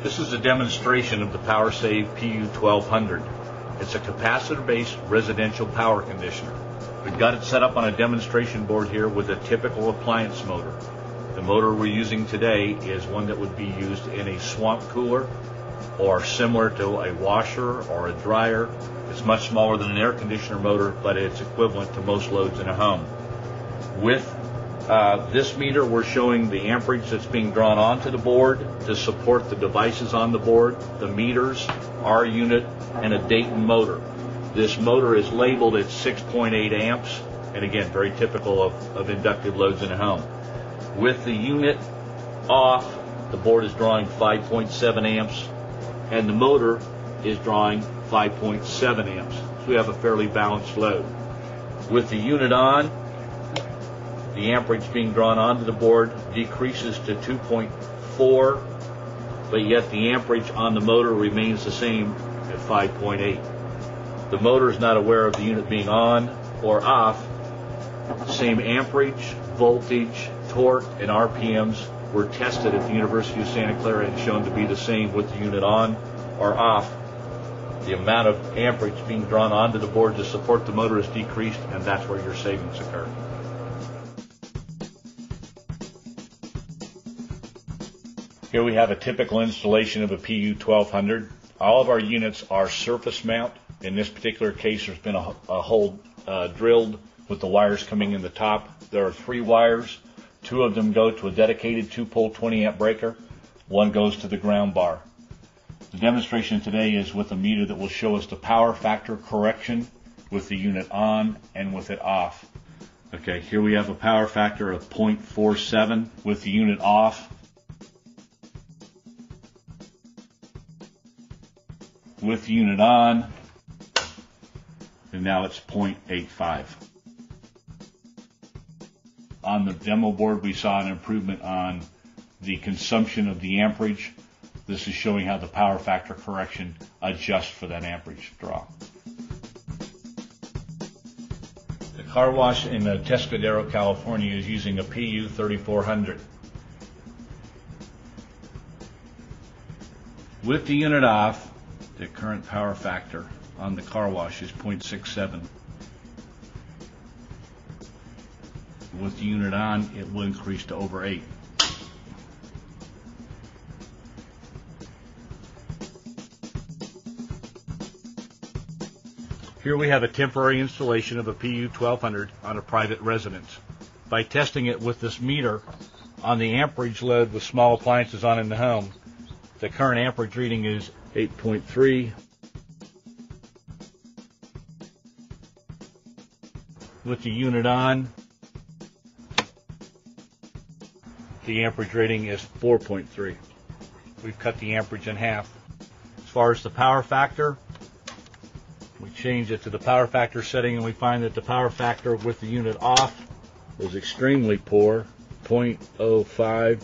This is a demonstration of the PowerSave PU1200. It's a capacitor-based residential power conditioner. We've got it set up on a demonstration board here with a typical appliance motor. The motor we're using today is one that would be used in a swamp cooler or similar to a washer or a dryer. It's much smaller than an air conditioner motor, but it's equivalent to most loads in a home. With this meter, we're showing the amperage that's being drawn onto the board to support the devices on the board, the meters, our unit, and a Dayton motor. This motor is labeled at 6.8 amps, and again, very typical of inductive loads in a home. With the unit off, the board is drawing 5.7 amps, and the motor is drawing 5.7 amps. So we have a fairly balanced load. With the unit on, the amperage being drawn onto the board decreases to 2.4, but yet the amperage on the motor remains the same at 5.8. The motor is not aware of the unit being on or off. Same amperage, voltage, torque, and RPMs were tested at the University of Santa Clara and shown to be the same with the unit on or off. The amount of amperage being drawn onto the board to support the motor is decreased, and that's where your savings occur. Here we have a typical installation of a PU1200. All of our units are surface mount. In this particular case, there's been a hole drilled with the wires coming in the top. There are 3 wires. 2 of them go to a dedicated 2-pole 20 amp breaker. 1 goes to the ground bar. The demonstration today is with a meter that will show us the power factor correction with the unit on and with it off. Okay, here we have a power factor of 0.47 with the unit off. With the unit on, and now it's 0.85. On the demo board, we saw an improvement on the consumption of the amperage. This is showing how the power factor correction adjusts for that amperage draw. The car wash in Tescadero, California is using a PU3400. With the unit off, the current power factor on the car wash is 0.67. With the unit on, it will increase to over 8. Here we have a temporary installation of a PU1200 on a private residence. By testing it with this meter on the amperage load with small appliances on in the home, the current amperage reading is 8.3. With the unit on, the amperage rating is 4.3. We've cut the amperage in half. As far as the power factor, we change it to the power factor setting and we find that the power factor with the unit off was extremely poor, 0.05.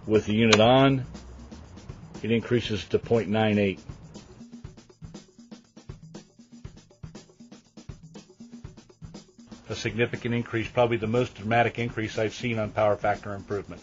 With the unit on, it increases to 0.98. A significant increase, probably the most dramatic increase I've seen on power factor improvement.